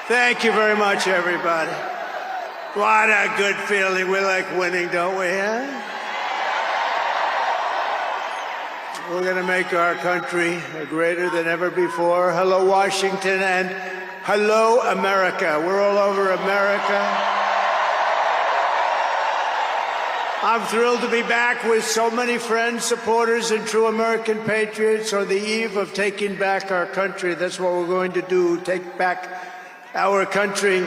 Thank you very much, everybody. What a good feeling. We like winning, don't we, huh? We're going to make our country greater than ever before. Hello, Washington, and hello, America. We're all over America. I'm thrilled to be back with so many friends, supporters, and true American patriots on the eve of taking back our country. That's what we're going to do, take back our country.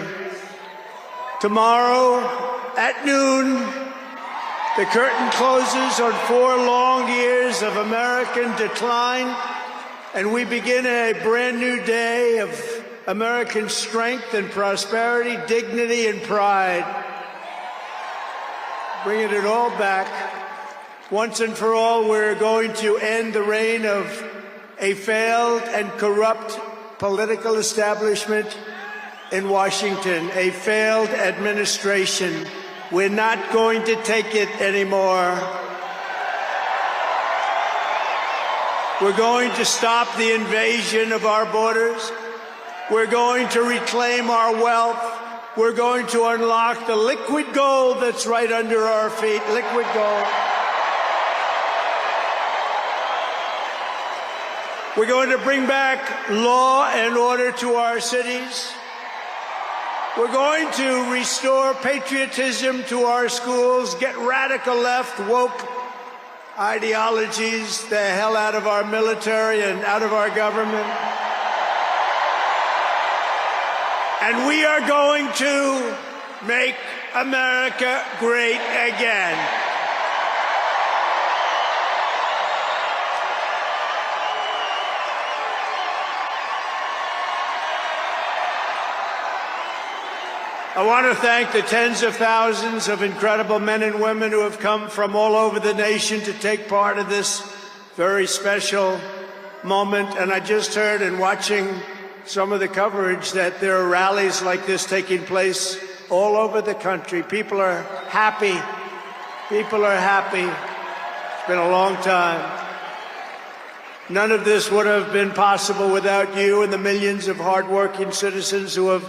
Tomorrow at noon, the curtain closes on 4 long years of American decline, and we begin a brand new day of American strength and prosperity, dignity and pride. Bringing it all back. Once and for all, we're going to end the reign of a failed and corrupt political establishment in Washington, a failed administration. We're not going to take it anymore. We're going to stop the invasion of our borders. We're going to reclaim our wealth. We're going to unlock the liquid gold that's right under our feet, liquid gold. We're going to bring back law and order to our cities. We're going to restore patriotism to our schools, get radical left, woke ideologies the hell out of our military and out of our government. And we are going to make America great again. I want to thank the tens of thousands of incredible men and women who have come from all over the nation to take part in this very special moment. And I just heard in watching some of the coverage that there are rallies like this taking place all over the country. People are happy. People are happy. It's been a long time. None of this would have been possible without you and the millions of hardworking citizens who have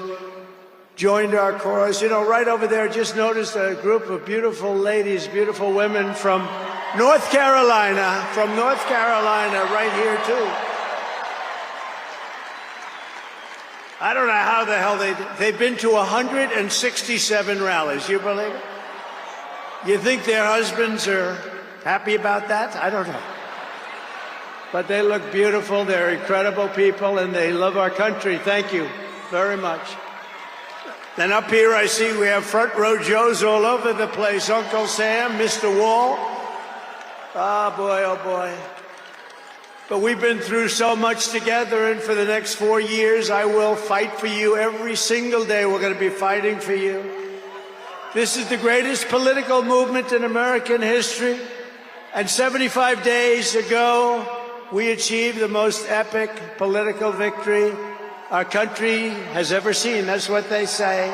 joined our cause. You know, right over there, just noticed a group of beautiful ladies, beautiful women from North Carolina, right here too. I don't know how the hell they've been to 167 rallies. You believe it? You think their husbands are happy about that? I don't know. But they look beautiful. They're incredible people, and they love our country. Thank you very much. Then up here I see we have front row Joes all over the place. Uncle Sam, Mr. Wall. Oh, boy, oh, boy. But we've been through so much together, and for the next 4 years, I will fight for you every single day. We're going to be fighting for you. This is the greatest political movement in American history. And 75 days ago, we achieved the most epic political victory our country has ever seen. That's what they say.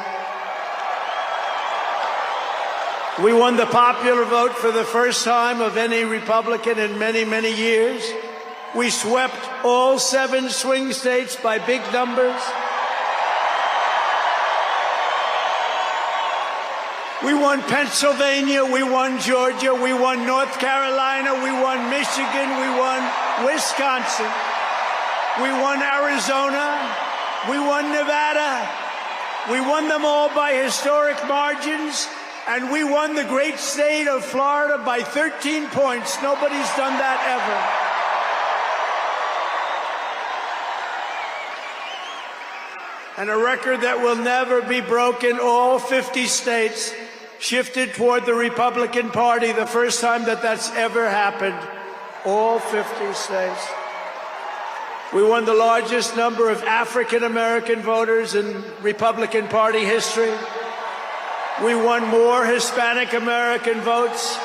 We won the popular vote for the first time of any Republican in many, many years. We swept all 7 swing states by big numbers. We won Pennsylvania, we won Georgia, we won North Carolina, we won Michigan, we won Wisconsin, we won Arizona, we won Nevada. We won them all by historic margins, and we won the great state of Florida by 13 points. Nobody's done that ever. And a record that will never be broken. All 50 states shifted toward the Republican Party, the first time that that's ever happened. All 50 states. We won the largest number of African-American voters in Republican Party history. We won more Hispanic-American votes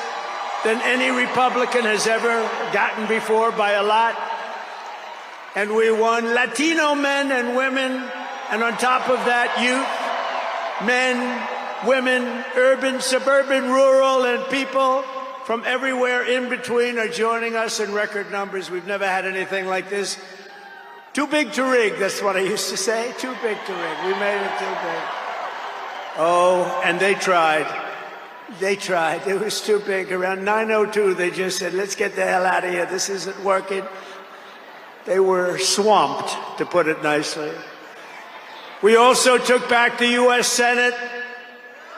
than any Republican has ever gotten before, by a lot. And we won Latino men and women. And on top of that, youth, men, women, urban, suburban, rural, and people from everywhere in between are joining us in record numbers. We've never had anything like this. Too big to rig, that's what I used to say. Too big to rig. We made it too big. Oh, and they tried. They tried. It was too big. Around 9:02, they just said, let's get the hell out of here. This isn't working. They were swamped, to put it nicely. We also took back the U.S. Senate.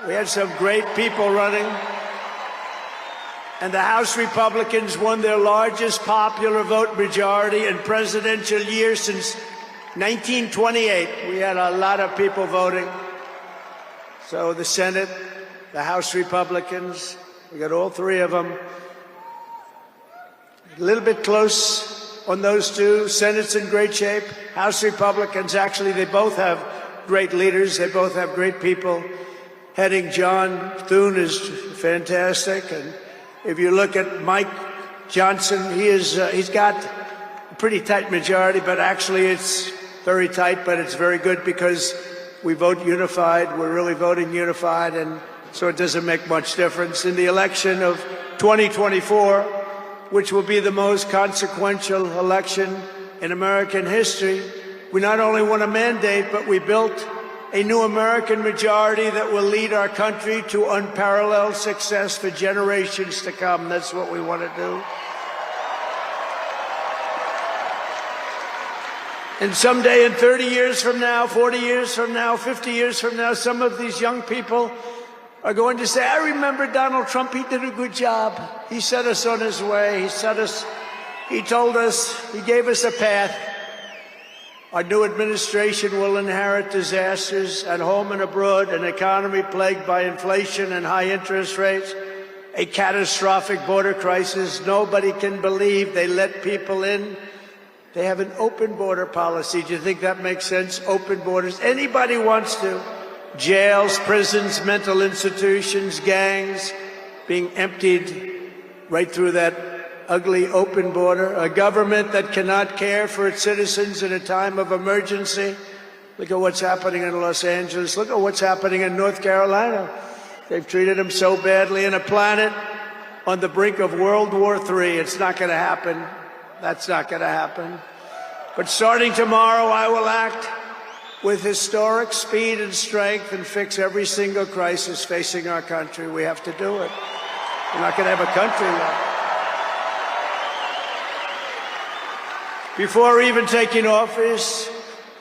We had some great people running. And the House Republicans won their largest popular vote majority in presidential year since 1928. We had a lot of people voting. So the Senate, the House Republicans, we got all three of them. A little bit close on those two. Senate's in great shape. House Republicans, actually, they both have great leaders. They both have great people heading. John Thune is fantastic. And if you look at Mike Johnson, he's got a pretty tight majority, but actually it's very tight, but it's very good because we vote unified. We're really voting unified, and so it doesn't make much difference. In the election of 2024, which will be the most consequential election in American history, we not only won a mandate, but we built a new American majority that will lead our country to unparalleled success for generations to come. That's what we want to do. And someday, in 30 years from now, 40 years from now, 50 years from now, some of these young people are going to say, I remember Donald Trump, he did a good job. He set us on his way. He told us, he gave us a path. Our new administration will inherit disasters at home and abroad, an economy plagued by inflation and high interest rates, a catastrophic border crisis. Nobody can believe they let people in. They have an open border policy. Do you think that makes sense? Open borders. Anybody wants to. Jails, prisons, mental institutions, gangs being emptied right through that ugly open border, a government that cannot care for its citizens in a time of emergency. Look at what's happening in Los Angeles. Look at what's happening in North Carolina. They've treated them so badly. In a planet on the brink of World War III. It's not going to happen. That's not going to happen. But starting tomorrow, I will act with historic speed and strength and fix every single crisis facing our country. We have to do it. We're not going to have a country left. Before even taking office,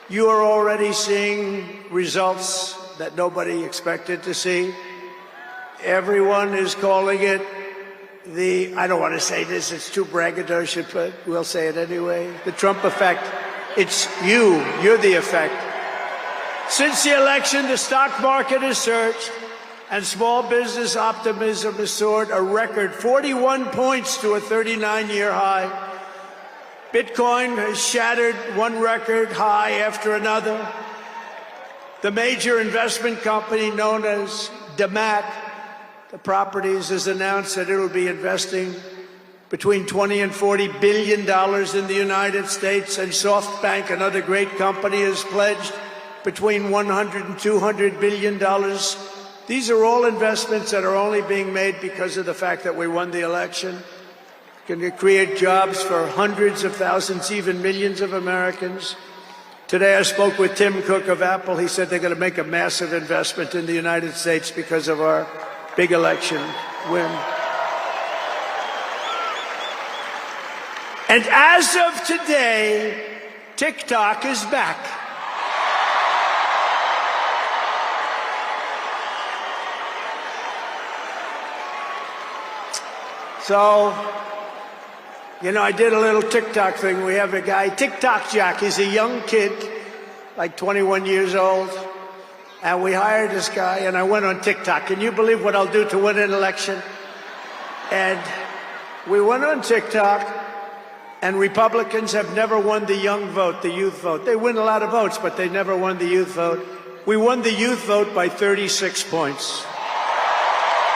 you are already seeing results that nobody expected to see. Everyone is calling it I don't want to say this, it's too braggadocious, but we'll say it anyway. The Trump effect. It's you're the effect. Since the election, the stock market has surged and small business optimism has soared a record 41 points to a 39-year high. Bitcoin has shattered one record high after another. The major investment company known as DeMac, the properties, has announced that it will be investing between $20 and $40 billion in the United States, and SoftBank, another great company, has pledged between $100 and $200 billion. These are all investments that are only being made because of the fact that we won the election. Can create jobs for hundreds of thousands, even millions of Americans. Today I spoke with Tim Cook of Apple. He said they're going to make a massive investment in the United States because of our big election win. And as of today, TikTok is back. So, you know, I did a little TikTok thing. We have a guy, TikTok Jack. He's a young kid, like 21 years old. And we hired this guy, and I went on TikTok. Can you believe what I'll do to win an election? And we went on TikTok, and Republicans have never won the young vote, the youth vote. They win a lot of votes, but they never won the youth vote. We won the youth vote by 36 points.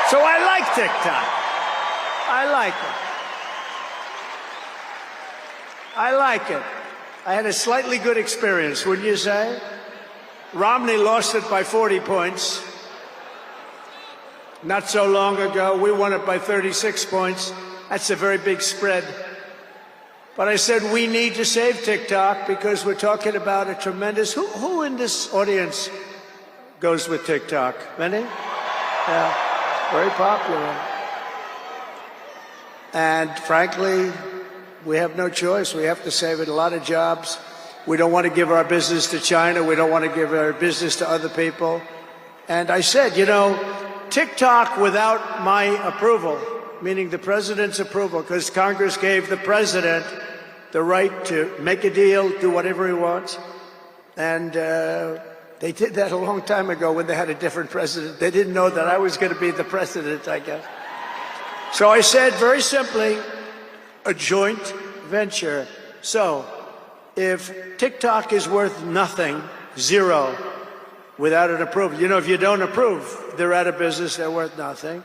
So I like TikTok. I like it. I like it. I had a slightly good experience, wouldn't you say? Romney lost it by 40 points. Not so long ago, we won it by 36 points. That's a very big spread. But I said we need to save TikTok because we're talking about a tremendous... Who in this audience goes with TikTok? Many? Yeah, very popular. And frankly, we have no choice. We have to save it. A lot of jobs. We don't want to give our business to China. We don't want to give our business to other people. And I said, you know, TikTok without my approval, meaning the president's approval, because Congress gave the president the right to make a deal, do whatever he wants. And they did that a long time ago when they had a different president. They didn't know that I was going to be the president, I guess. So I said, very simply, a joint venture. So if TikTok is worth nothing, zero, without an approval, you know, if you don't approve, they're out of business, they're worth nothing.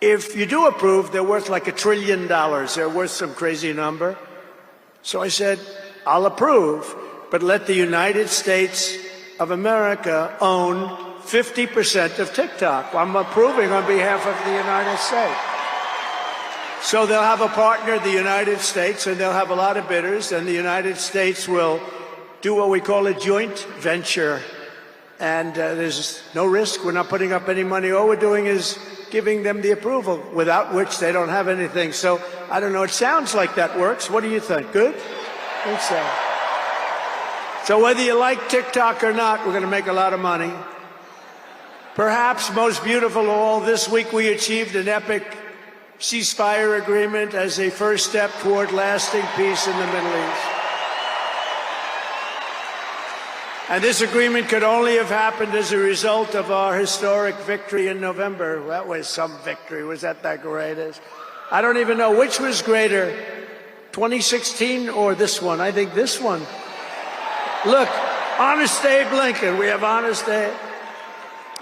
If you do approve, they're worth like $1 trillion. They're worth some crazy number. So I said, I'll approve, but let the United States of America own 50% of TikTok. I'm approving on behalf of the United States. So they'll have a partner, the United States, and they'll have a lot of bidders, and the United States will do what we call a joint venture. And there's no risk. We're not putting up any money. All we're doing is giving them the approval, without which they don't have anything. So, I don't know, it sounds like that works. What do you think? Good? I think so. So whether you like TikTok or not, we're going to make a lot of money. Perhaps most beautiful of all, this week we achieved an epic ceasefire agreement as a first step toward lasting peace in the Middle East. And this agreement could only have happened as a result of our historic victory in November. That was some victory. Was that greatest? I don't even know which was greater, 2016 or this one. I think this one. Look, Honest Abe Lincoln. We have Honest Abe.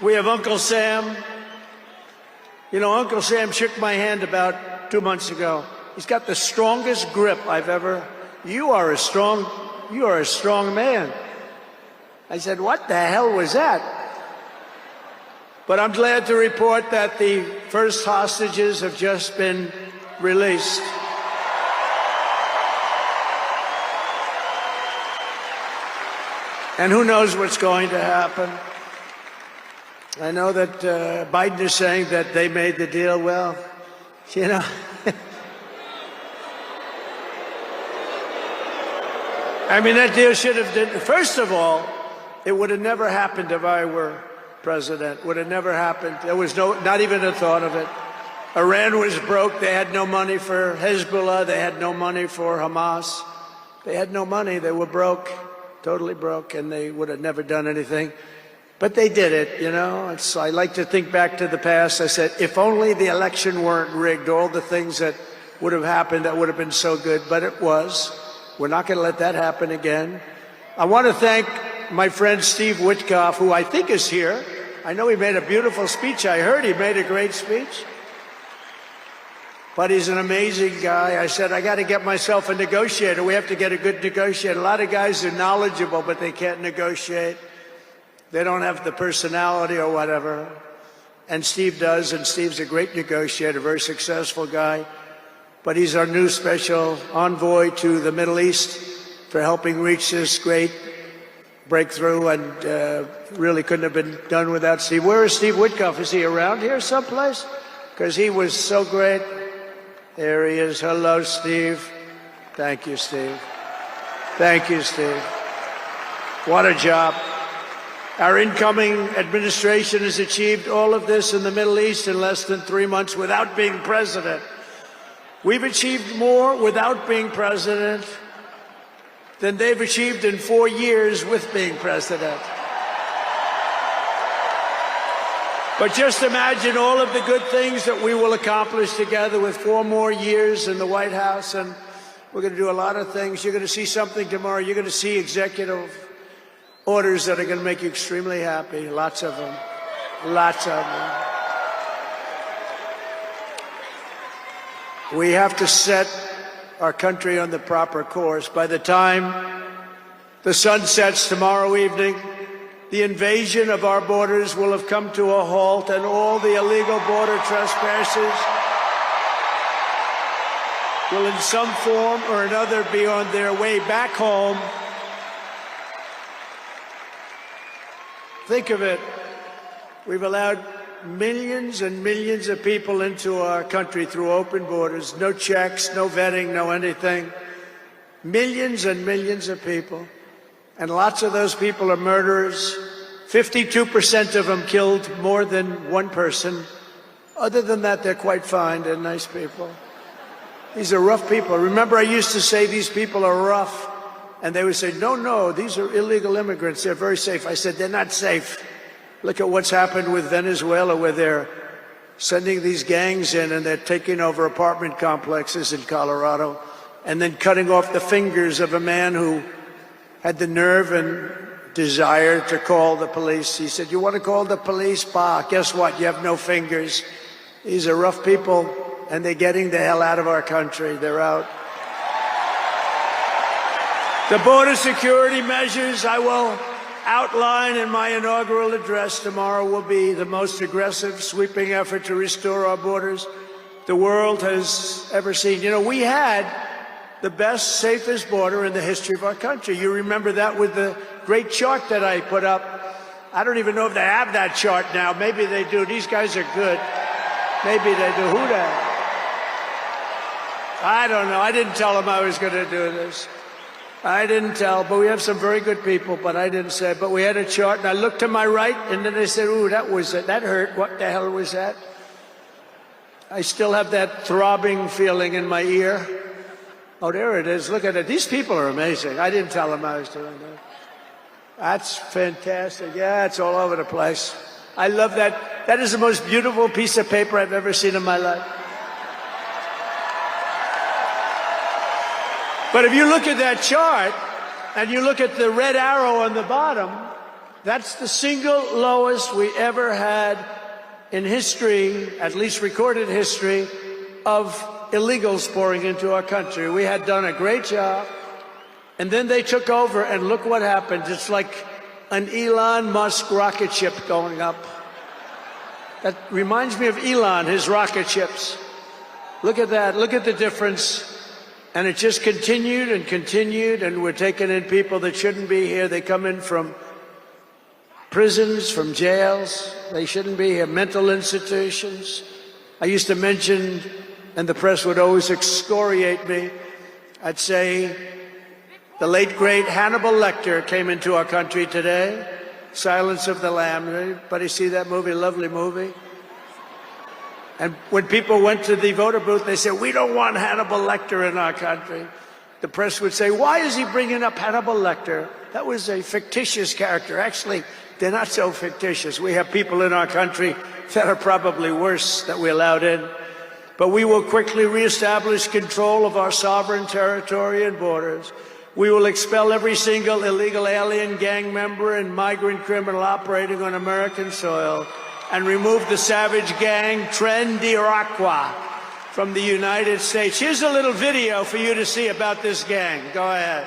We have Uncle Sam. You know, Uncle Sam shook my hand about 2 months ago. He's got the strongest grip I've ever... You are a strong man. I said, what the hell was that? But I'm glad to report that the first hostages have just been released. And who knows what's going to happen? I know that Biden is saying that they made the deal. Well, you know... I mean, that deal should have... First of all, it would have never happened if I were president. Would have never happened. There was not even a thought of it. Iran was broke. They had no money for Hezbollah. They had no money for Hamas. They had no money. They were broke, totally broke, and they would have never done anything. But they did it, you know. I like to think back to the past. I said, if only the election weren't rigged, all the things that would have happened, that would have been so good. But it was. We're not going to let that happen again. I want to thank my friend Steve Witkoff, who I think is here. I know he made a beautiful speech. I heard he made a great speech. But he's an amazing guy. I said, I got to get myself a negotiator. We have to get a good negotiator. A lot of guys are knowledgeable, but they can't negotiate. They don't have the personality or whatever. And Steve does, and Steve's a great negotiator, very successful guy. But he's our new special envoy to the Middle East for helping reach this great breakthrough, and really couldn't have been done without Steve. Where is Steve Witkoff? Is he around here someplace? Because he was so great. There he is. Hello, Steve. Thank you, Steve. Thank you, Steve. What a job. Our incoming administration has achieved all of this in the Middle East in less than 3 months without being president. We've achieved more without being president than they've achieved in 4 years with being president. But just imagine all of the good things that we will accomplish together with 4 more years in the White House, and we're going to do a lot of things. You're going to see something tomorrow. You're going to see executive orders that are going to make you extremely happy. Lots of them. Lots of them. We have to set our country on the proper course. By the time the sun sets tomorrow evening, the invasion of our borders will have come to a halt, and all the illegal border trespassers will in some form or another be on their way back home. Think of it. We've allowed millions and millions of people into our country through open borders, no checks, no vetting, no anything. Millions and millions of people. And lots of those people are murderers. 52% of them killed more than one person. Other than that, they're quite fine. They're nice people. These are rough people. Remember, I used to say these people are rough. And they would say, no, these are illegal immigrants. They're very safe. I said, they're not safe. Look at what's happened with Venezuela, where they're sending these gangs in and they're taking over apartment complexes in Colorado and then cutting off the fingers of a man who had the nerve and desire to call the police. He said, you want to call the police? Bah, guess what? You have no fingers. These are rough people, and they're getting the hell out of our country. They're out. The border security measures I will outline in my inaugural address tomorrow will be the most aggressive, sweeping effort to restore our borders the world has ever seen. You know, we had the best, safest border in the history of our country. You remember that with the great chart that I put up. I don't even know if they have that chart now. Maybe they do. These guys are good. Maybe they do. Who the? I don't know. I didn't tell them I was going to do this. I didn't tell, but we have some very good people, but I didn't say. But we had a chart, and I looked to my right, and then they said, ooh, that hurt. What the hell was that? I still have that throbbing feeling in my ear. Oh, there it is. Look at it. These people are amazing. I didn't tell them I was doing that. That's fantastic. Yeah, it's all over the place. I love that. That is the most beautiful piece of paper I've ever seen in my life. But if you look at that chart and you look at the red arrow on the bottom, that's the single lowest we ever had in history, at least recorded history, of illegals pouring into our country. We had done a great job, and then they took over, and look what happened. It's like an Elon Musk rocket ship going up. That reminds me of Elon, his rocket ships. Look at that. Look at the difference. And it just continued and continued, and we're taking in people that shouldn't be here. They come in from prisons, from jails. They shouldn't be here. Mental institutions. I used to mention, and the press would always excoriate me, I'd say the late, great Hannibal Lecter came into our country today. Silence of the Lambs. Anybody see that movie? Lovely movie. And when people went to the voter booth, they said, we don't want Hannibal Lecter in our country. The press would say, why is he bringing up Hannibal Lecter? That was a fictitious character. Actually, they're not so fictitious. We have people in our country that are probably worse that we allowed in. But we will quickly reestablish control of our sovereign territory and borders. We will expel every single illegal alien, gang member, and migrant criminal operating on American soil, and remove the savage gang Tren de Aragua from the United States. Here's a little video for you to see about this gang. Go ahead.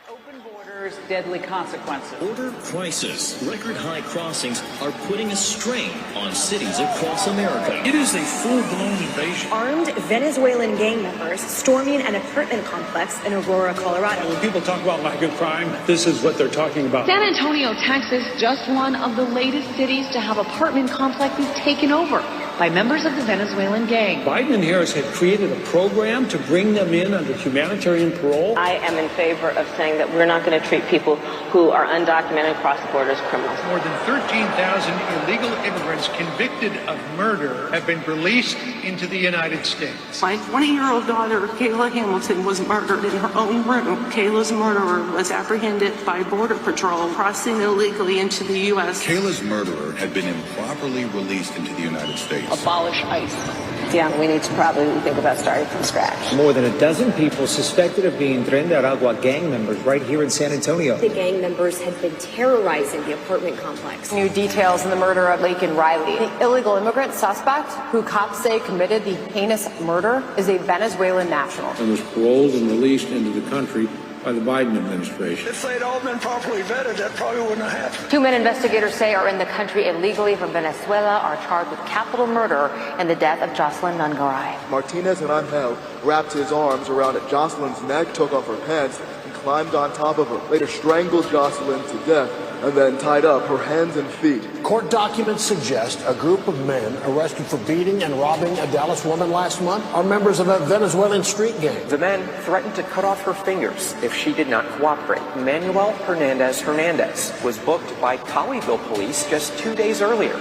Open borders, deadly consequences. Border crisis. Record high crossings are putting a strain on cities across America. It is a full-blown invasion. Armed Venezuelan gang members storming an apartment complex in Aurora, Colorado. When people talk about lack of crime, this is what they're talking about. San Antonio, Texas, just one of the latest cities to have apartment complexes taken over by members of the Venezuelan gang. Biden and Harris have created a program to bring them in under humanitarian parole. I am in favor of saying that we're not going to treat people who are undocumented across the border as criminals. More than 13,000 illegal immigrants convicted of murder have been released into the United States. My 20-year-old daughter, Kayla Hamilton, was murdered in her own room. Kayla's murderer was apprehended by Border Patrol crossing illegally into the U.S. Kayla's murderer had been improperly released into the United States. Abolish ICE. Yeah, we need to probably think about starting from scratch. More than a dozen people suspected of being Tren de Aragua gang members right here in San Antonio. The gang members had been terrorizing the apartment complex. New details in the murder of Laken Riley. The illegal immigrant suspect, who cops say committed the heinous murder, is a Venezuelan national. And was paroled and released into the country by the Biden administration. If they'd all been properly vetted, that probably wouldn't have happened. 2 men investigators say are in the country illegally from Venezuela are charged with capital murder in the death of Jocelyn Nungaray. Martinez and Angel wrapped his arms around Jocelyn's neck, took off her pants, and climbed on top of her. Later strangled Jocelyn to death and then tied up her hands and feet. Court documents suggest a group of men arrested for beating and robbing a Dallas woman last month are members of a Venezuelan street gang. The men threatened to cut off her fingers if she did not cooperate. Manuel Hernandez was booked by Colleyville police just 2 days earlier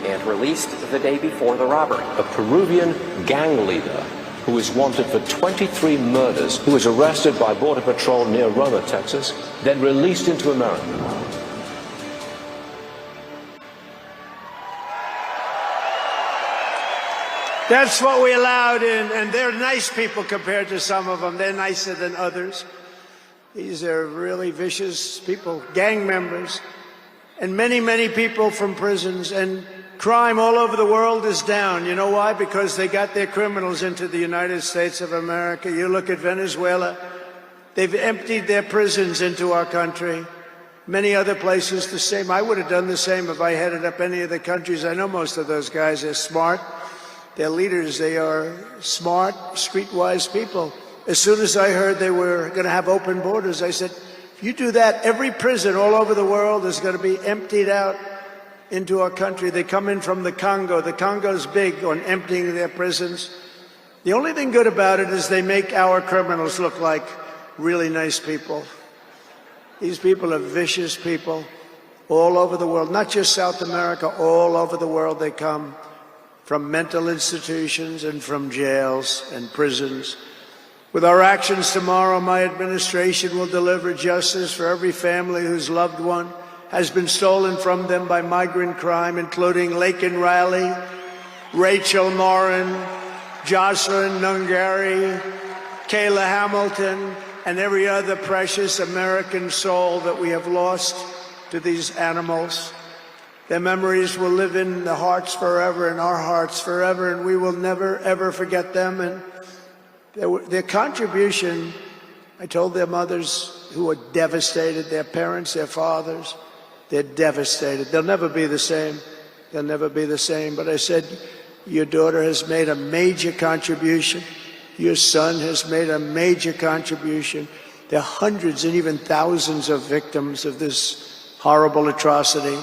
and released the day before the robbery. A Peruvian gang leader who is wanted for 23 murders, who was arrested by Border Patrol near Roma, Texas, then released into America. That's what we allowed in, and they're nice people compared to some of them. They're nicer than others. These are really vicious people, gang members, and many, many people from prisons. And crime all over the world is down. You know why? Because they got their criminals into the United States of America. You look at Venezuela, they've emptied their prisons into our country. Many other places the same. I would have done the same if I headed up any of the countries. I know most of those guys are smart. They're leaders. They are smart, streetwise people. As soon as I heard they were going to have open borders, I said, if you do that, every prison all over the world is going to be emptied out into our country. They come in from the Congo. The Congo's big on emptying their prisons. The only thing good about it is they make our criminals look like really nice people. These people are vicious people all over the world, not just South America, all over the world they come. From mental institutions and from jails and prisons. With our actions tomorrow, my administration will deliver justice for every family whose loved one has been stolen from them by migrant crime, including Laken Riley, Rachel Morin, Jocelyn Nungari, Kayla Hamilton, and every other precious American soul that we have lost to these animals. Their memories will live in the hearts forever, in our hearts forever, and we will never, ever forget them. And their contribution, I told their mothers who were devastated, their parents, their fathers, they're devastated. They'll never be the same. They'll never be the same. But I said, your daughter has made a major contribution. Your son has made a major contribution. There are hundreds and even thousands of victims of this horrible atrocity.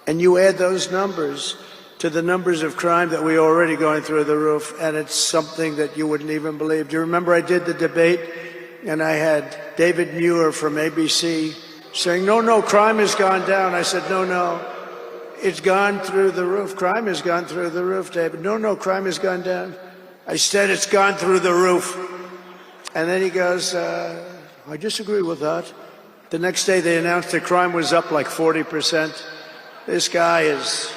And you add those numbers to the numbers of crime that we're already going through the roof, and it's something that you wouldn't even believe. Do you remember I did the debate, and I had David Muir from ABC saying, no, crime has gone down. I said, no, it's gone through the roof. Crime has gone through the roof, David. No, crime has gone down. I said, it's gone through the roof. And then he goes, I disagree with that. The next day they announced that crime was up like 40%. This guy is,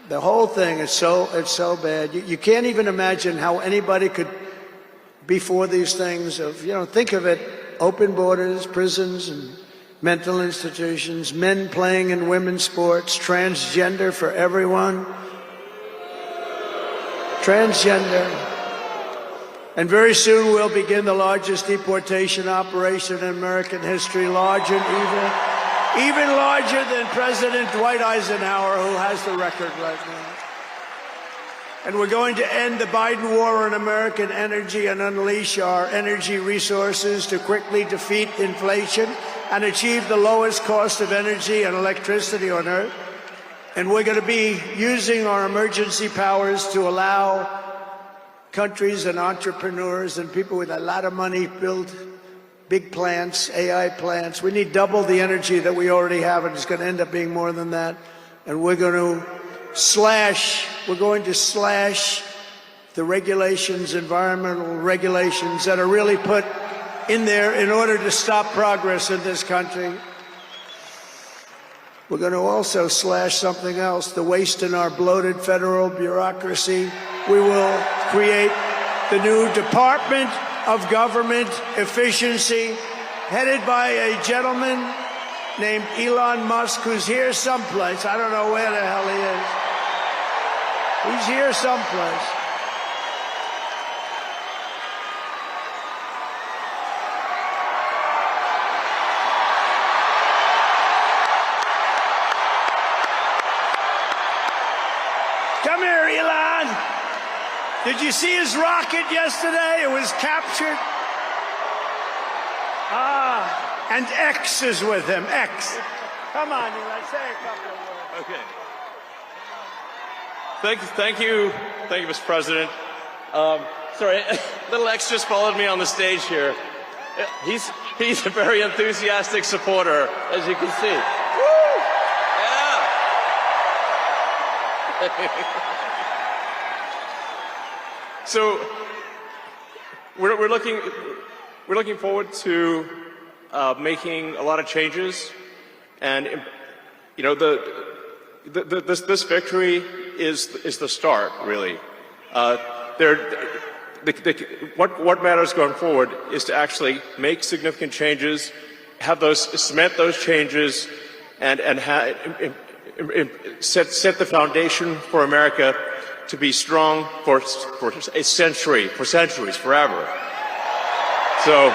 the whole thing is so bad. You can't even imagine how anybody could be for these things of, think of it, open borders, prisons and mental institutions, men playing in women's sports, transgender for everyone. Transgender. And very soon we'll begin the largest deportation operation in American history, large and evil. Even larger than President Dwight Eisenhower, who has the record right now. And we're going to end the Biden war on American energy and unleash our energy resources to quickly defeat inflation and achieve the lowest cost of energy and electricity on earth. And we're going to be using our emergency powers to allow countries and entrepreneurs and people with a lot of money build big plants, AI plants. We need double the energy that we already have, and it's going to end up being more than that. And we're going to slash the regulations, environmental regulations that are really put in there in order to stop progress in this country. We're going to also slash something else, the waste in our bloated federal bureaucracy. We will create the new Department of Government Efficiency, headed by a gentleman named Elon Musk, who's here someplace. I don't know where the hell he is. He's here someplace. Did you see his rocket yesterday? It was captured. And X is with him. X. Come on, Eli, say a couple of words. Okay. Thank you, Mr. President. Sorry, little X just followed me on the stage here. He's a very enthusiastic supporter, as you can see. Woo! Yeah. So we're looking forward to making a lot of changes, and you know this victory is the start, really. What matters going forward is to actually make significant changes, cement those changes, and set the foundation for America to be strong for a century, for centuries, forever. So.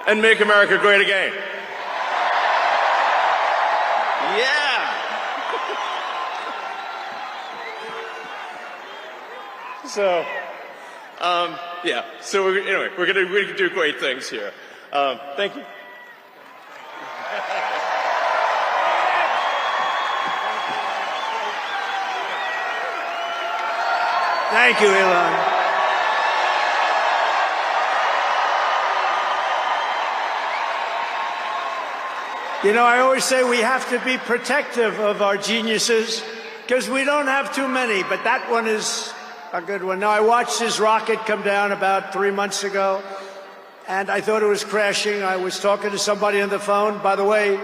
And make America great again. Yeah. So, yeah. So anyway, we're gonna do great things here. Thank you. Thank you, Elon. You know, I always say we have to be protective of our geniuses because we don't have too many, but that one is a good one. Now, I watched his rocket come down about 3 months ago, and I thought it was crashing. I was talking to somebody on the phone. By the way,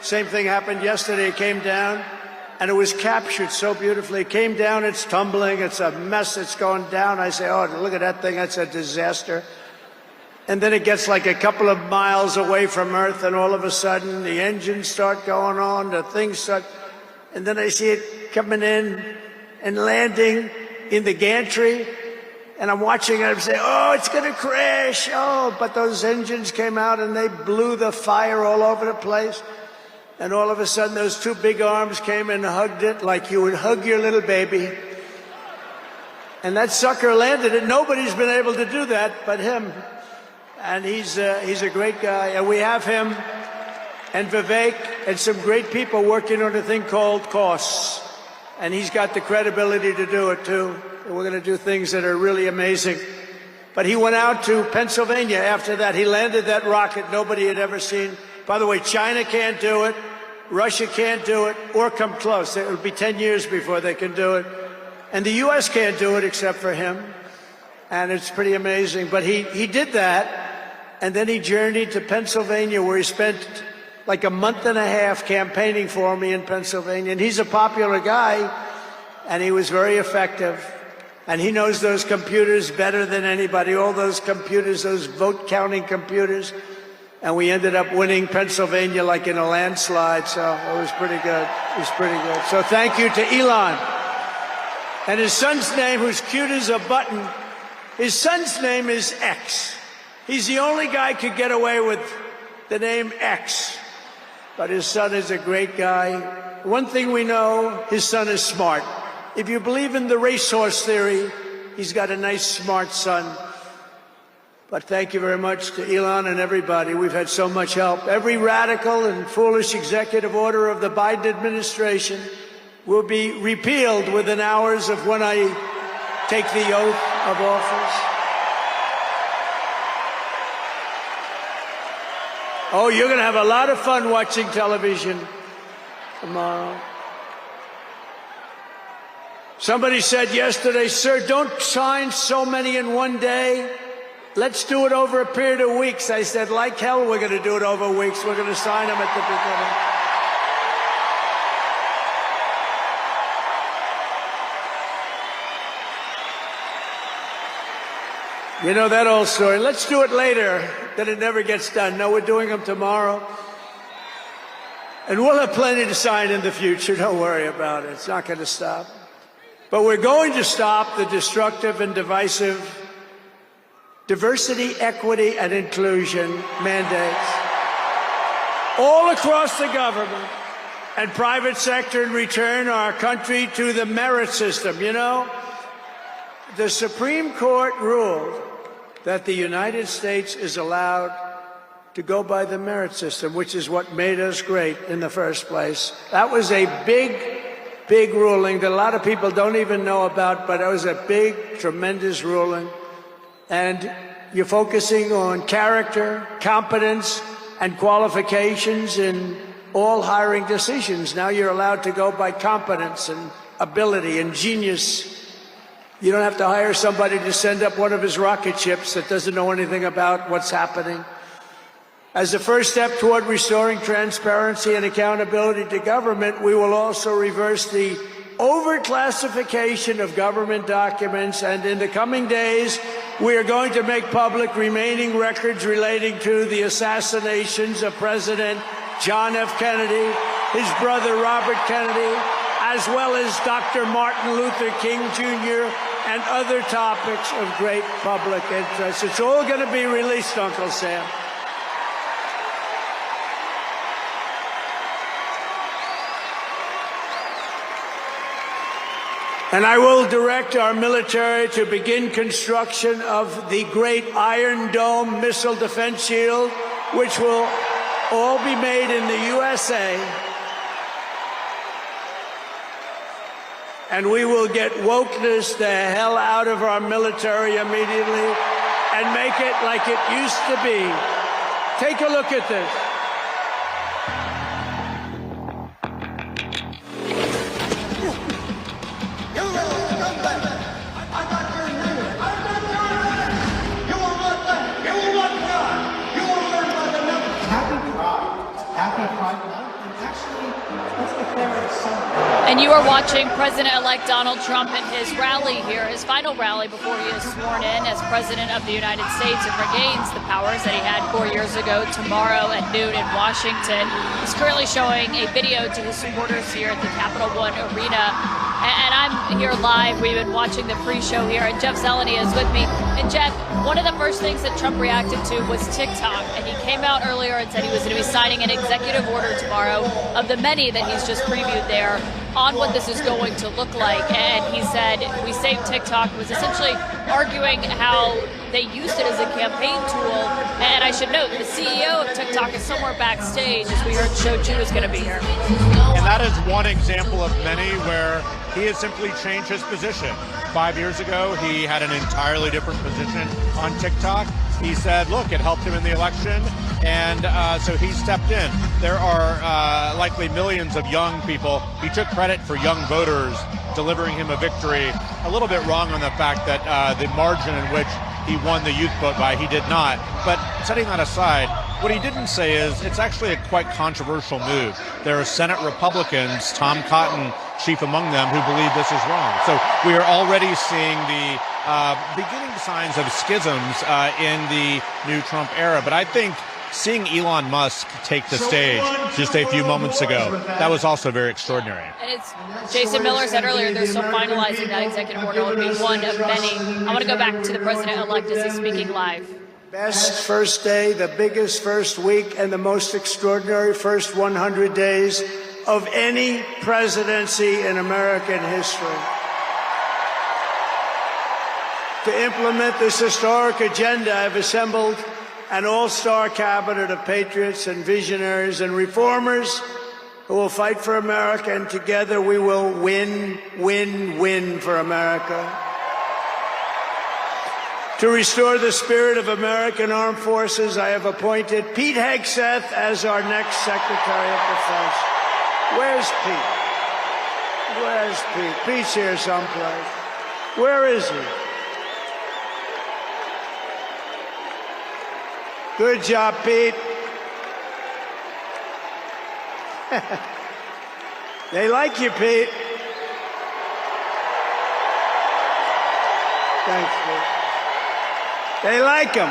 same thing happened yesterday. It came down, and it was captured so beautifully. It came down, it's tumbling, it's a mess, it's going down. I say, oh, look at that thing, that's a disaster. And then it gets like a couple of miles away from Earth, and all of a sudden the engines start going on, the things start, and then I see it coming in and landing in the gantry, and I'm watching it and I'm saying, oh, it's going to crash. Oh, but those engines came out and they blew the fire all over the place. And all of a sudden those two big arms came and hugged it like you would hug your little baby. And that sucker landed it. Nobody's been able to do that but him. And he's a great guy. And we have him and Vivek and some great people working on a thing called costs. And he's got the credibility to do it, too. And we're going to do things that are really amazing. But he went out to Pennsylvania after that. He landed that rocket nobody had ever seen. By the way, China can't do it. Russia can't do it or come close. It will be 10 years before they can do it. And the U.S. can't do it except for him. And it's pretty amazing. But he did that. And then he journeyed to Pennsylvania, where he spent like a month and a half campaigning for me in Pennsylvania. And he's a popular guy, and he was very effective. And he knows those computers better than anybody, all those computers, those vote-counting computers. And we ended up winning Pennsylvania like in a landslide, so it was pretty good. It was pretty good. So thank you to Elon. And his son's name, who's cute as a button, his son's name is X. He's the only guy who could get away with the name X. But his son is a great guy. One thing we know, his son is smart. If you believe in the racehorse theory, he's got a nice, smart son. But thank you very much to Elon and everybody. We've had so much help. Every radical and foolish executive order of the Biden administration will be repealed within hours of when I take the oath of office. Oh, you're going to have a lot of fun watching television tomorrow. Somebody said yesterday, sir, don't sign so many in one day. Let's do it over a period of weeks. I said, like hell, we're going to do it over weeks. We're going to sign them at the beginning. You know that old story. Let's do it later, then it never gets done. No, we're doing them tomorrow. And we'll have plenty to sign in the future. Don't worry about it. It's not going to stop. But we're going to stop the destructive and divisive diversity, equity, and inclusion mandates all across the government. and private sector and return our country to the merit system. You know, the Supreme Court ruled that the United States is allowed to go by the merit system, which is what made us great in the first place. That was a big ruling that a lot of people don't even know about, but it was a big, tremendous ruling. And you're focusing on character, competence, and qualifications in all hiring decisions. Now you're allowed to go by competence and ability and genius. You don't have to hire somebody to send up one of his rocket ships that doesn't know anything about what's happening. As a first step toward restoring transparency and accountability to government, we will also reverse the overclassification of government documents, and in the coming days, we are going to make public remaining records relating to the assassinations of President John F. Kennedy, his brother Robert Kennedy, as well as Dr. Martin Luther King Jr., and other topics of great public interest. It's all going to be released, Uncle Sam. And I will direct our military to begin construction of the great Iron Dome missile defense shield, which will all be made in the USA. And we will get wokeness the hell out of our military immediately and make it like it used to be. Take a look at this. And you are watching President-elect Donald Trump in his rally here, his final rally before he is sworn in as President of the United States and regains the powers that he had 4 years ago tomorrow at noon in Washington. He's currently showing a video to his supporters here at the Capital One Arena. And I'm here live. We've been watching the pre-show here, and Jeff Zeleny is with me. And Jeff, one of the first things that Trump reacted to was TikTok, and he came out earlier and said he was going to be signing an executive order tomorrow of the many that he's just previewed there on what this is going to look like. And he said, we saved TikTok, was essentially arguing how they used it as a campaign tool. And I should note, the CEO of TikTok is somewhere backstage, as we heard Show 2 is going to be here. And that is one example of many where he has simply changed his position. 5 years ago, he had an entirely different position on TikTok. He said, look, it helped him in the election, and so he stepped in. There are likely millions of young people. He took credit for young voters delivering him a victory. A little bit wrong on the fact that the margin in which he won the youth vote by, he did not. But setting that aside, what he didn't say is it's actually a quite controversial move. There are Senate Republicans, Tom Cotton chief among them, who believe this is wrong. So we are already seeing the beginning signs of schisms in the new Trump era. But I think seeing Elon Musk take the stage just a few moments ago, that was also very extraordinary. And it's, Jason Miller said earlier, they're still finalizing that executive order. It would be one of many. I want to go back to the president-elect as he's speaking live. Best first day, the biggest first week, and the most extraordinary first 100 days of any presidency in American history. To implement this historic agenda, I've assembled an all-star cabinet of patriots and visionaries and reformers who will fight for America, and together we will win, win, win for America. To restore the spirit of American Armed Forces, I have appointed Pete Hegseth as our next Secretary of Defense. Where's Pete? Where's Pete? Pete's here someplace. Where is he? Good job, Pete. They like you, Pete. Thanks, Pete. They like him.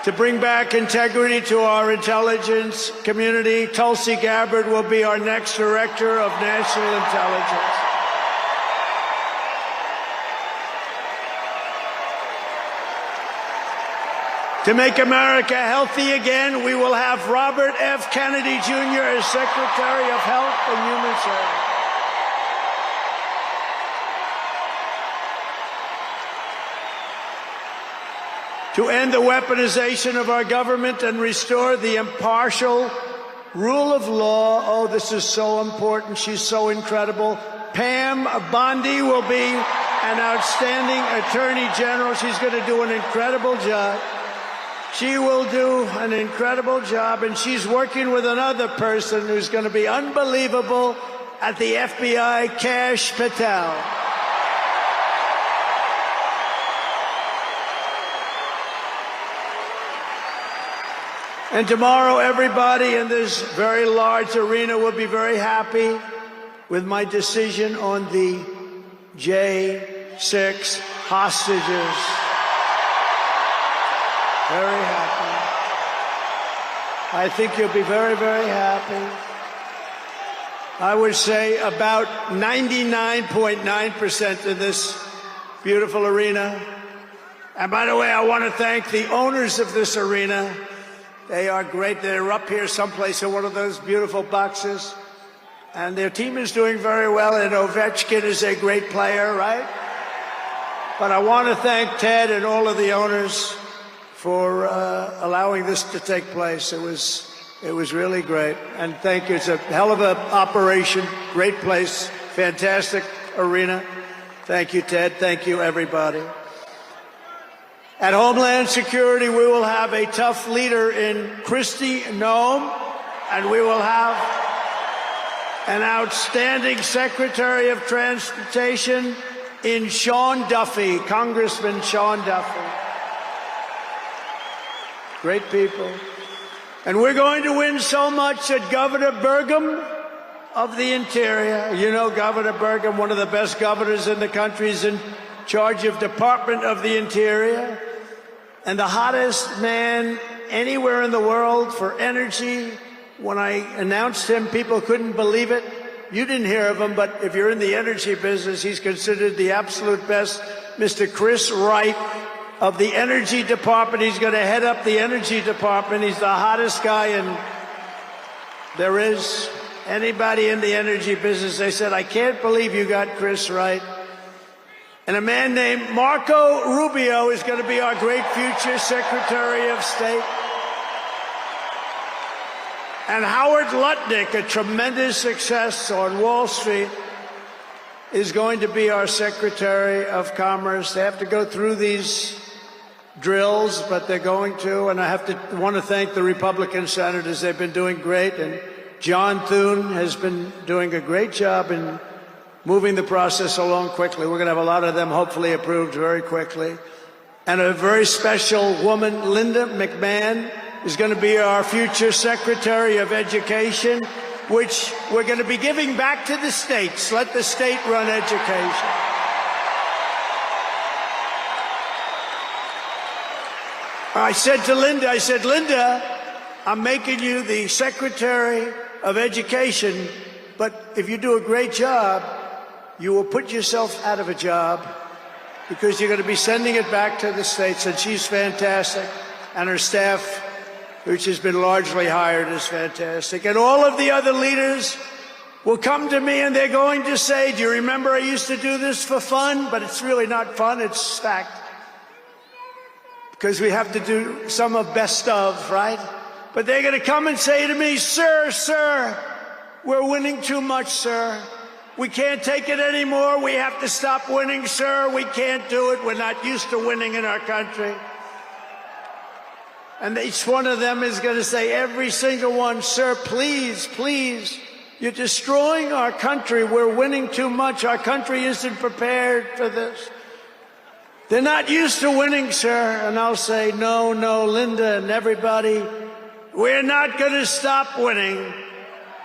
To bring back integrity to our intelligence community, Tulsi Gabbard will be our next Director of National Intelligence. To make America healthy again, we will have Robert F. Kennedy Jr. as Secretary of Health and Human Services. To end the weaponization of our government and restore the impartial rule of law. Oh, this is so important. She's so incredible. Pam Bondi will be an outstanding Attorney General. She's going to do an incredible job. She will do an incredible job, and she's working with another person who's going to be unbelievable at the FBI, Kash Patel. And tomorrow, everybody in this very large arena will be very happy with my decision on the J6 hostages. Very happy. I think you'll be very, very happy. I would say about 99.9% in this beautiful arena. And by the way, I want to thank the owners of this arena. They are great. They're up here someplace in one of those beautiful boxes. And their team is doing very well, and Ovechkin is a great player, right? But I want to thank Ted and all of the owners for allowing this to take place. It was really great. And thank you. It's a hell of an operation. Great place. Fantastic arena. Thank you, Ted. Thank you, everybody. At Homeland Security, we will have a tough leader in Kristi Noem, and we will have an outstanding Secretary of Transportation in Sean Duffy, Congressman Sean Duffy. Great people. And we're going to win so much that Governor Burgum of the Interior, you know Governor Burgum, one of the best governors in the country, is in charge of Department of the Interior, and the hottest man anywhere in the world for energy. When I announced him, people couldn't believe it. You didn't hear of him, but if you're in the energy business, he's considered the absolute best. Mr. Chris Wright of the Energy Department. He's going to head up the Energy Department. He's the hottest guy, and there is anybody in the energy business. They said, I can't believe you got Chris Wright. And a man named Marco Rubio is going to be our great future Secretary of State. And Howard Lutnick, a tremendous success on Wall Street, is going to be our Secretary of Commerce. They have to go through these drills, but they're going to. And I want to thank the Republican senators. They've been doing great. And John Thune has been doing a great job in moving the process along quickly. We're going to have a lot of them hopefully approved very quickly. And a very special woman, Linda McMahon, is going to be our future Secretary of Education, which we're going to be giving back to the states. Let the state run education. I said to Linda, Linda, I'm making you the Secretary of Education, but if you do a great job, you will put yourself out of a job because you're going to be sending it back to the states. And she's fantastic. And her staff, which has been largely hired, is fantastic. And all of the other leaders will come to me and they're going to say, do you remember I used to do this for fun? But it's really not fun, it's fact. Because we have to do some of best of, right? But they're going to come and say to me, sir, we're winning too much, sir. We can't take it anymore. We have to stop winning, sir. We can't do it. We're not used to winning in our country. And each one of them is going to say, every single one, sir, please, you're destroying our country. We're winning too much. Our country isn't prepared for this. They're not used to winning, sir. And I'll say, no, Linda and everybody, we're not going to stop winning.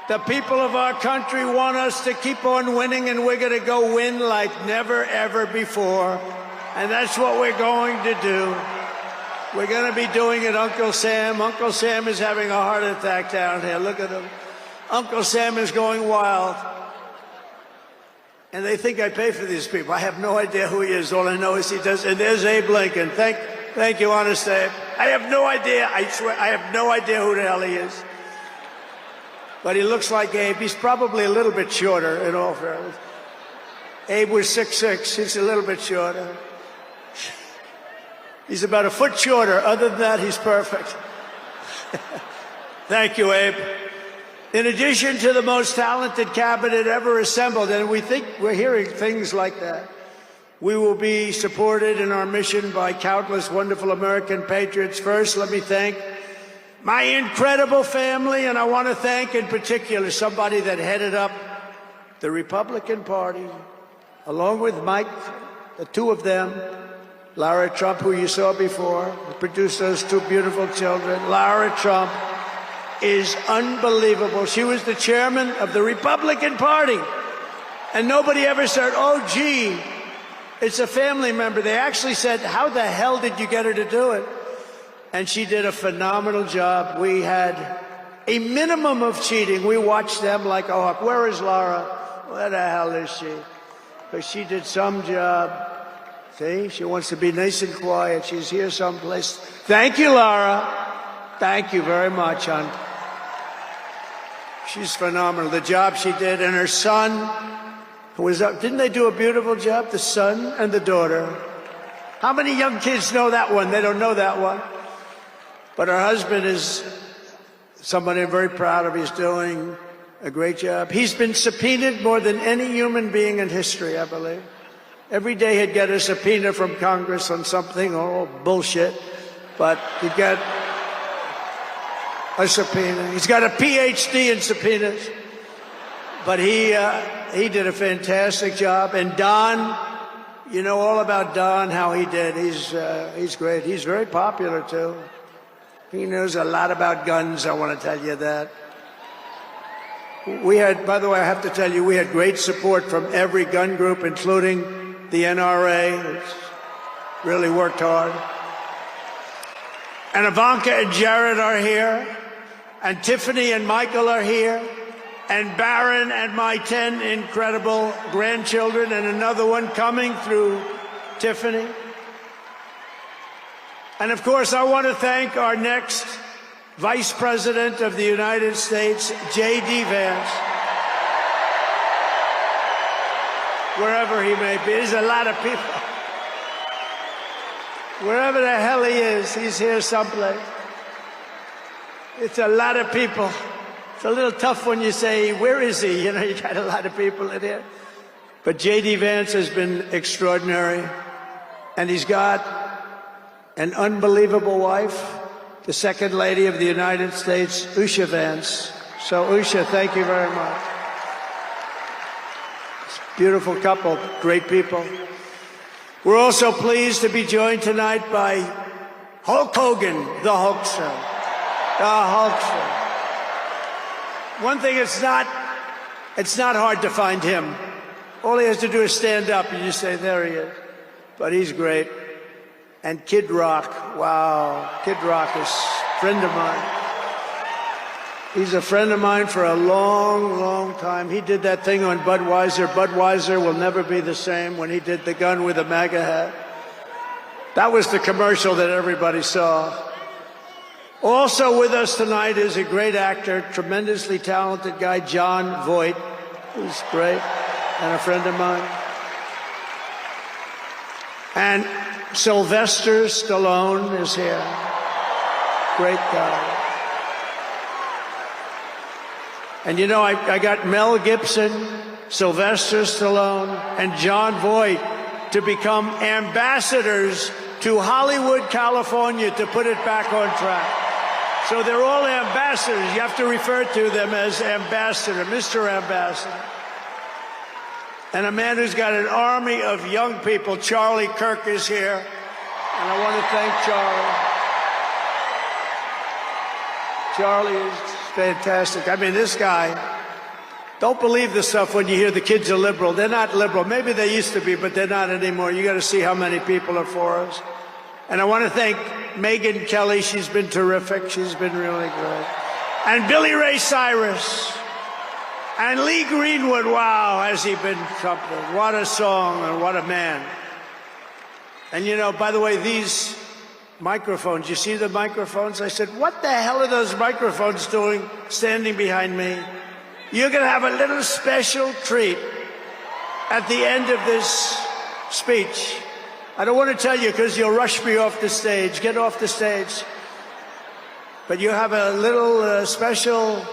The people of our country want us to keep on winning, and we're going to go win like never, ever before. And that's what we're going to do. We're going to be doing it, Uncle Sam. Uncle Sam is having a heart attack down here. Look at him. Uncle Sam is going wild. And they think I pay for these people. I have no idea who he is. All I know is he does. And there's Abe Lincoln. Thank you, Honest Abe. I have no idea. I swear, I have no idea who the hell he is. But he looks like Abe. He's probably a little bit shorter, in all fairness. Abe was 6'6". He's a little bit shorter. He's about a foot shorter. Other than that, he's perfect. Thank you, Abe. In addition to the most talented cabinet ever assembled, and we think we're hearing things like that, we will be supported in our mission by countless wonderful American patriots. First, let me thank my incredible family, and I want to thank in particular somebody that headed up the Republican Party, along with Mike, the two of them, Lara Trump, who you saw before, who produced those two beautiful children. Lara Trump is unbelievable. She was the chairman of the Republican Party, and nobody ever said, oh, gee, it's a family member. They actually said, how the hell did you get her to do it? And she did a phenomenal job. We had a minimum of cheating. We watched them like a hawk. Where is Lara? Where the hell is she? Because she did some job. See, she wants to be nice and quiet. She's here someplace. Thank you, Lara. Thank you very much, hon. She's phenomenal. The job she did, and her son, who was up. Didn't they do a beautiful job? The son and the daughter. How many young kids know that one? They don't know that one. But her husband is somebody I'm very proud of. He's doing a great job. He's been subpoenaed more than any human being in history, I believe. Every day he'd get a subpoena from Congress on something, oh, bullshit. But he'd get a subpoena. He's got a PhD in subpoenas. But he did a fantastic job. And Don, you know all about Don, how he did. He's great. He's very popular, too. He knows a lot about guns, I want to tell you that. We had, by the way, I have to tell you, we had great support from every gun group, including the NRA, which really worked hard. And Ivanka and Jared are here, and Tiffany and Michael are here, and Barron and my 10 incredible grandchildren, and another one coming through Tiffany. And of course, I want to thank our next Vice President of the United States, J.D. Vance, wherever he may be. There's a lot of people. Wherever the hell he is, he's here someplace. It's a lot of people. It's a little tough when you say, where is he? You know, you got a lot of people in here. But J.D. Vance has been extraordinary. And he's got an unbelievable wife, the Second Lady of the United States, Usha Vance. So, Usha, thank you very much. Beautiful couple, great people. We're also pleased to be joined tonight by Hulk Hogan, the Hulkster. The Hulkster. One thing, it's not hard to find him. All he has to do is stand up and you say, there he is. But he's great. And Kid Rock, wow. Kid Rock is a friend of mine. He's a friend of mine for a long, long time. He did that thing on Budweiser. Budweiser will never be the same when he did the gun with the MAGA hat. That was the commercial that everybody saw. Also with us tonight is a great actor, tremendously talented guy, Jon Voight, who's great, and a friend of mine. And Sylvester Stallone is here. Great guy. And you know, I got Mel Gibson, Sylvester Stallone, and Jon Voight to become ambassadors to Hollywood, California, to put it back on track. So they're all ambassadors. You have to refer to them as ambassador, Mr. Ambassador. And a man who's got an army of young people, Charlie Kirk, is here. And I want to thank Charlie. Charlie is fantastic. I mean, this guy, don't believe the stuff when you hear the kids are liberal. They're not liberal. Maybe they used to be, but they're not anymore. You got to see how many people are for us. And I want to thank Megyn Kelly. She's been terrific. She's been really great. And Billy Ray Cyrus. And Lee Greenwood, wow, has he been something. What a song and what a man. And you know, by the way, these microphones. You see the microphones? I said, what the hell are those microphones doing standing behind me? You're going to have a little special treat at the end of this speech. I don't want to tell you because you'll rush me off the stage. Get off the stage. But you have a little special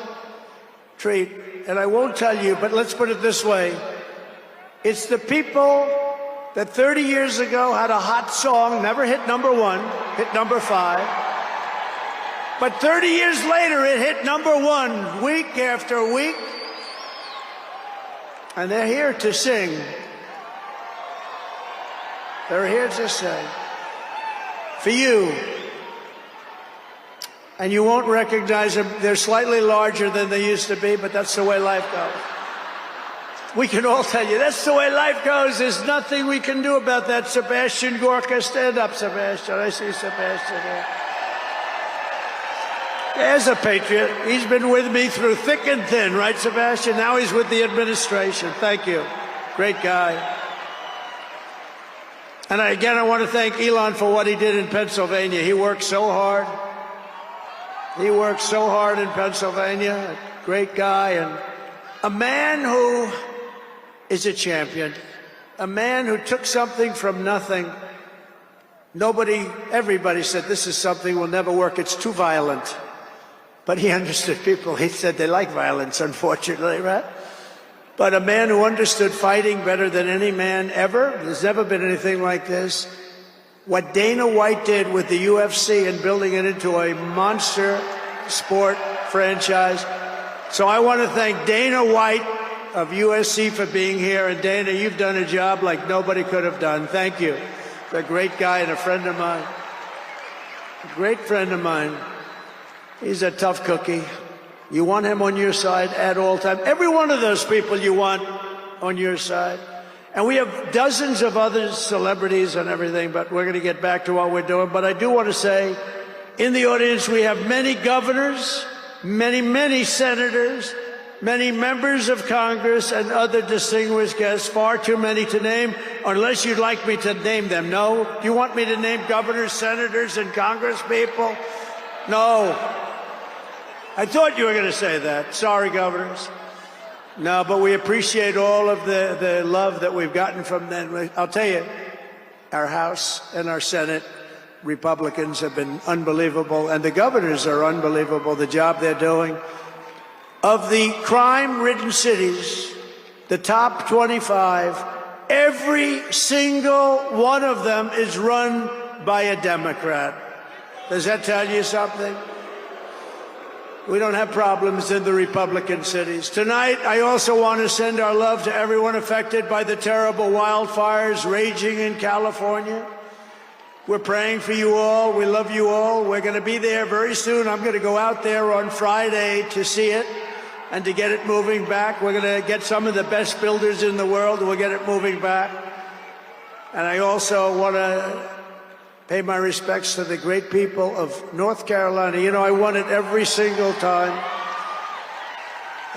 treat, and I won't tell you, but let's put it this way. It's the people that 30 years ago had a hot song, never hit #1, hit #5. But 30 years later, it hit #1 week after week. And they're here to sing. They're here to sing. For you. And you won't recognize them. They're slightly larger than they used to be, but that's the way life goes. We can all tell you, that's the way life goes. There's nothing we can do about that. Sebastian Gorka, stand up, Sebastian. I see Sebastian here. There's a patriot. He's been with me through thick and thin, right, Sebastian? Now he's with the administration. Thank you. Great guy. And again, I want to thank Elon for what he did in Pennsylvania. He worked so hard. He worked so hard in Pennsylvania. A great guy and a man who is a champion. A man who took something from nothing. Everybody said this is something will never work. It's too violent. But he understood people. He said they like violence, unfortunately, right? But a man who understood fighting better than any man ever. There's never been anything like this. What Dana White did with the UFC and building it into a monster sport franchise. So I want to thank Dana White of USC for being here. And Dana, you've done a job like nobody could have done. Thank you. He's a great guy and a friend of mine. A great friend of mine. He's a tough cookie. You want him on your side at all times. Every one of those people you want on your side. And we have dozens of other celebrities and everything, but we're going to get back to what we're doing. But I do want to say, in the audience, we have many governors, many senators, many members of Congress, and other distinguished guests, far too many to name, unless you'd like me to name them. No? Do you want me to name governors, senators, and Congress people? No. I thought you were going to say that. Sorry, governors. No, but we appreciate all of the love that we've gotten from them. I'll tell you, our House and our Senate Republicans have been unbelievable, and the governors are unbelievable, the job they're doing. Of the crime-ridden cities, the top 25, every single one of them is run by a Democrat. Does that tell you something? We don't have problems in the Republican cities. Tonight, I also want to send our love to everyone affected by the terrible wildfires raging in California. We're praying for you all. We love you all. We're going to be there very soon. I'm going to go out there on Friday to see it and to get it moving back. We're going to get some of the best builders in the world, and we'll get it moving back. And I also want to pay my respects to the great people of North Carolina. You know, I won it every single time.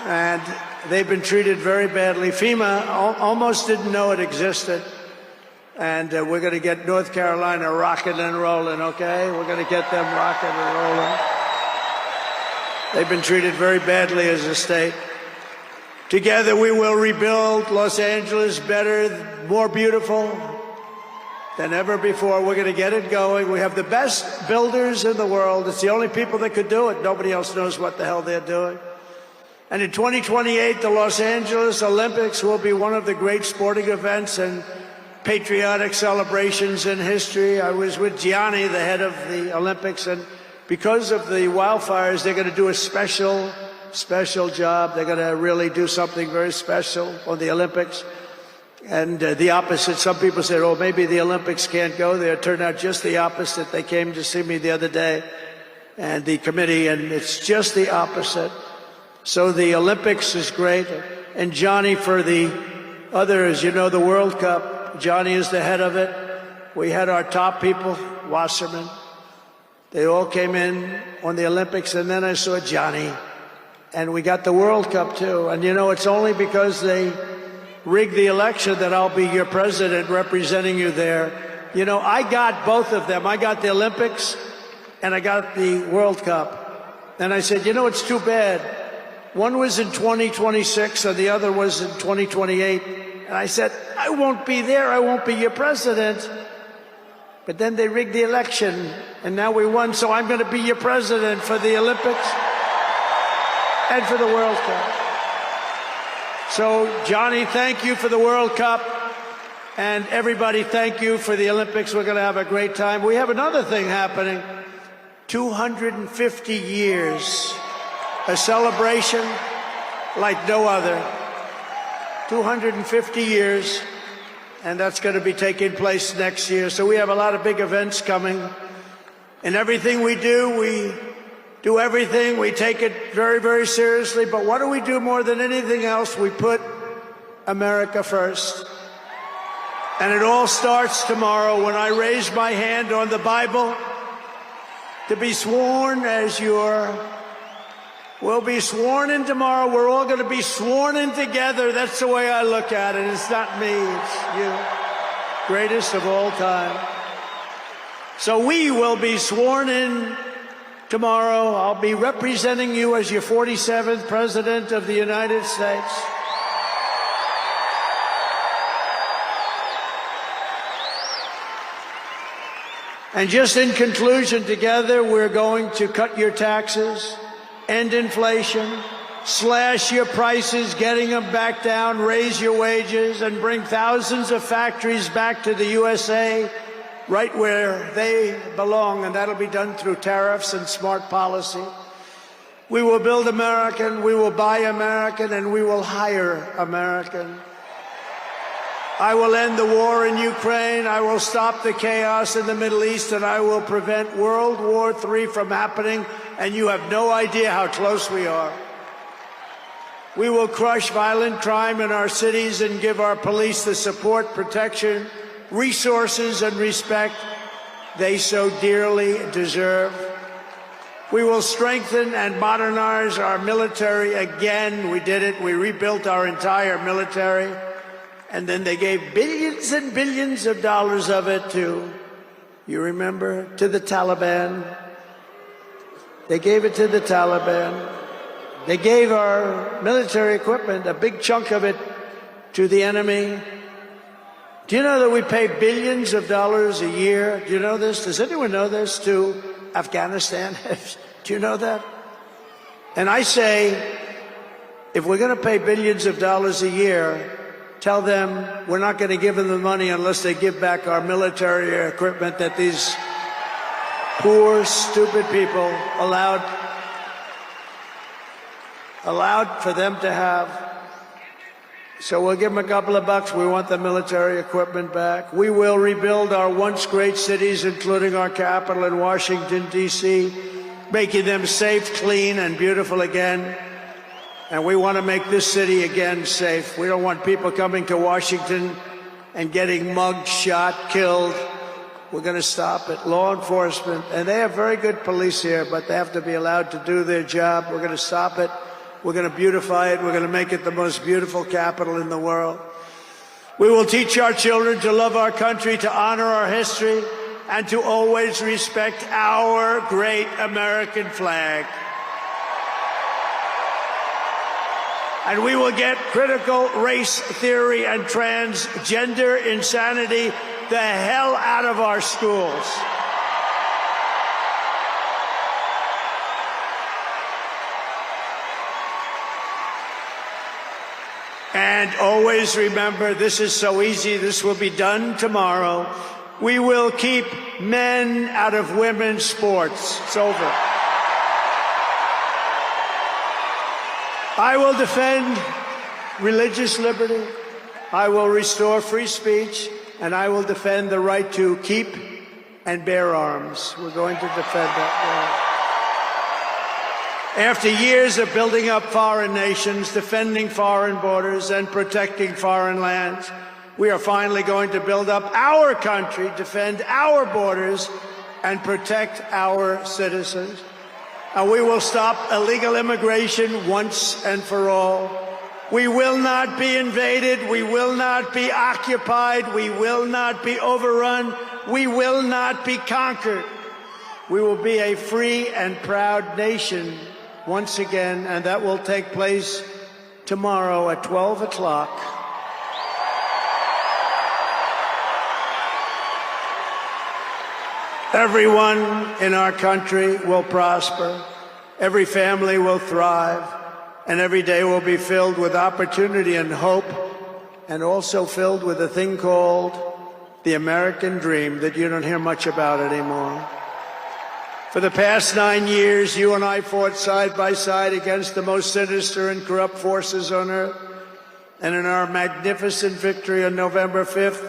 And they've been treated very badly. FEMA almost didn't know it existed. And we're going to get North Carolina rocking and rolling, okay? We're going to get them rocking and rolling. They've been treated very badly as a state. Together we will rebuild Los Angeles better, more beautiful than ever before. We're going to get it going. We have the best builders in the world. It's the only people that could do it. Nobody else knows what the hell they're doing. And in 2028, the Los Angeles Olympics will be one of the great sporting events and patriotic celebrations in history. I was with Gianni, the head of the Olympics, and because of the wildfires, they're going to do a special job. They're going to really do something very special on the Olympics. And the opposite, some people said, oh, maybe the Olympics can't go there. It turned out just the opposite. They came to see me the other day, and the committee, and it's just the opposite. So the Olympics is great. And Johnny, for the others, you know, the World Cup, Johnny is the head of it. We had our top people, Wasserman. They all came in on the Olympics, and then I saw Johnny. And we got the World Cup, too. And, you know, it's only because they rigged the election that I'll be your president representing you there. You know, I got both of them. I got the Olympics and I got the World Cup. And I said, you know, it's too bad. One was in 2026 and the other was in 2028. And I said, I won't be there. I won't be your president. But then they rigged the election and now we won. So I'm going to be your president for the Olympics and for the World Cup. So, Johnny, thank you for the World Cup. And everybody, thank you for the Olympics. We're going to have a great time. We have another thing happening. 250 years. A celebration like no other. 250 years. And that's going to be taking place next year. So we have a lot of big events coming. And everything we do everything. We take it very, very seriously. But what do we do more than anything else? We put America first. And it all starts tomorrow when I raise my hand on the Bible to be sworn as we'll be sworn in tomorrow. We're all going to be sworn in together. That's the way I look at it. It's not me, it's you. Greatest of all time. So we will be sworn in tomorrow. I'll be representing you as your 47th President of the United States. And just in conclusion, together, we're going to cut your taxes, end inflation, slash your prices, getting them back down, raise your wages, and bring thousands of factories back to the USA, right where they belong, and that'll be done through tariffs and smart policy. We will build American, we will buy American, and we will hire American. I will end the war in Ukraine, I will stop the chaos in the Middle East, and I will prevent World War III from happening, and you have no idea how close we are. We will crush violent crime in our cities and give our police the support, protection, resources, and respect they so dearly deserve. We will strengthen and modernize our military again. We did it. We rebuilt our entire military. And then they gave billions and billions of dollars of it to, you remember, to the Taliban. They gave it to the Taliban. They gave our military equipment, a big chunk of it, to the enemy. Do you know that we pay billions of dollars a year? Do you know this? Does anyone know this? To Afghanistan? Do you know that? And I say, if we're going to pay billions of dollars a year, tell them we're not going to give them the money unless they give back our military equipment that these poor, stupid people allowed for them to have. So we'll give them a couple of bucks. We want the military equipment back. We will rebuild our once great cities, including our capital in Washington, D.C., making them safe, clean, and beautiful again. And we want to make this city again safe. We don't want people coming to Washington and getting mugged, shot, killed. We're going to stop it. Law enforcement, and they have very good police here, but they have to be allowed to do their job. We're going to stop it. We're going to beautify it. We're going to make it the most beautiful capital in the world. We will teach our children to love our country, to honor our history, and to always respect our great American flag. And we will get critical race theory and transgender insanity the hell out of our schools. And always remember, this is so easy, this will be done tomorrow. We will keep men out of women's sports. It's over. I will defend religious liberty. I will restore free speech, and I will defend the right to keep and bear arms. We're going to defend that. After years of building up foreign nations, defending foreign borders, and protecting foreign lands, we are finally going to build up our country, defend our borders, and protect our citizens. And we will stop illegal immigration once and for all. We will not be invaded. We will not be occupied. We will not be overrun. We will not be conquered. We will be a free and proud nation once again, and that will take place tomorrow at 12 o'clock. Everyone in our country will prosper. Every family will thrive. And every day will be filled with opportunity and hope, and also filled with a thing called the American dream that you don't hear much about anymore. For the past 9 years, you and I fought side by side against the most sinister and corrupt forces on earth. And in our magnificent victory on November 5th,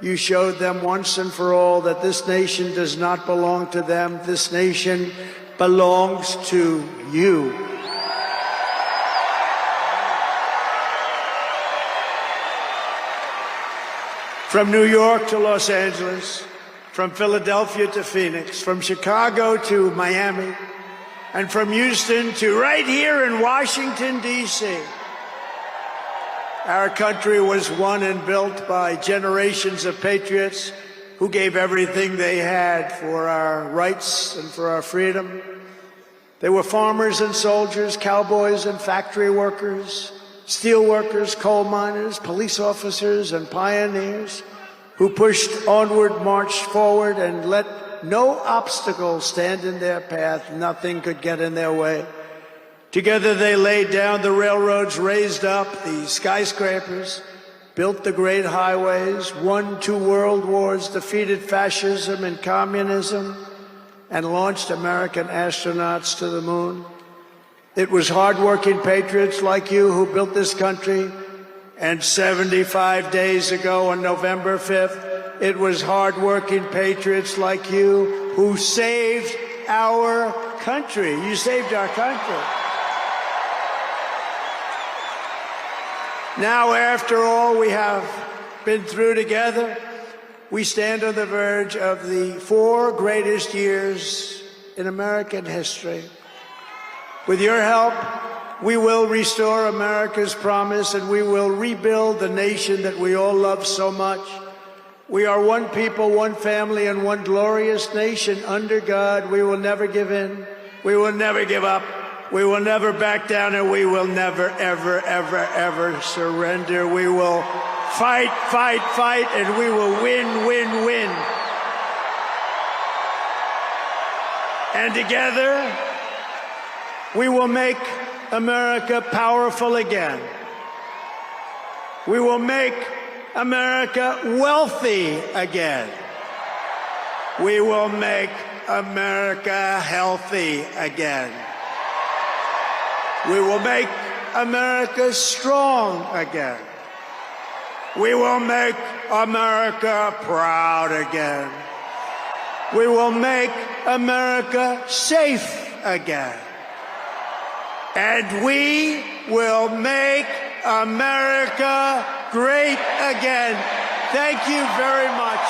you showed them once and for all that this nation does not belong to them. This nation belongs to you. From New York to Los Angeles, from Philadelphia to Phoenix, from Chicago to Miami, and from Houston to right here in Washington, D.C. Our country was won and built by generations of patriots who gave everything they had for our rights and for our freedom. They were farmers and soldiers, cowboys and factory workers, steel workers, coal miners, police officers, and pioneers who pushed onward, marched forward, and let no obstacle stand in their path. Nothing could get in their way. Together they laid down the railroads, raised up the skyscrapers, built the great highways, won 2 world wars, defeated fascism and communism, and launched American astronauts to the moon. It was hardworking patriots like you who built this country, and 75 days ago on November 5th, it was hardworking patriots like you who saved our country. You saved our country. Now, after all we have been through together, we stand on the verge of the 4 greatest years in American history. With your help, we will restore America's promise, and we will rebuild the nation that we all love so much. We are one people, one family, and one glorious nation under God. We will never give in. We will never give up. We will never back down, and we will never, ever, ever, ever surrender. We will fight, fight, fight, and we will win, win, win. And together, we will make America powerful again. We will make America wealthy again. We will make America healthy again. We will make America strong again. We will make America proud again. We will make America safe again. And we will make America great again. Thank you very much.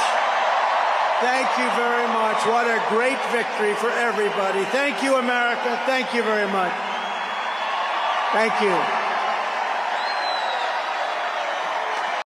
Thank you very much. What a great victory for everybody. Thank you, America. Thank you very much. Thank you.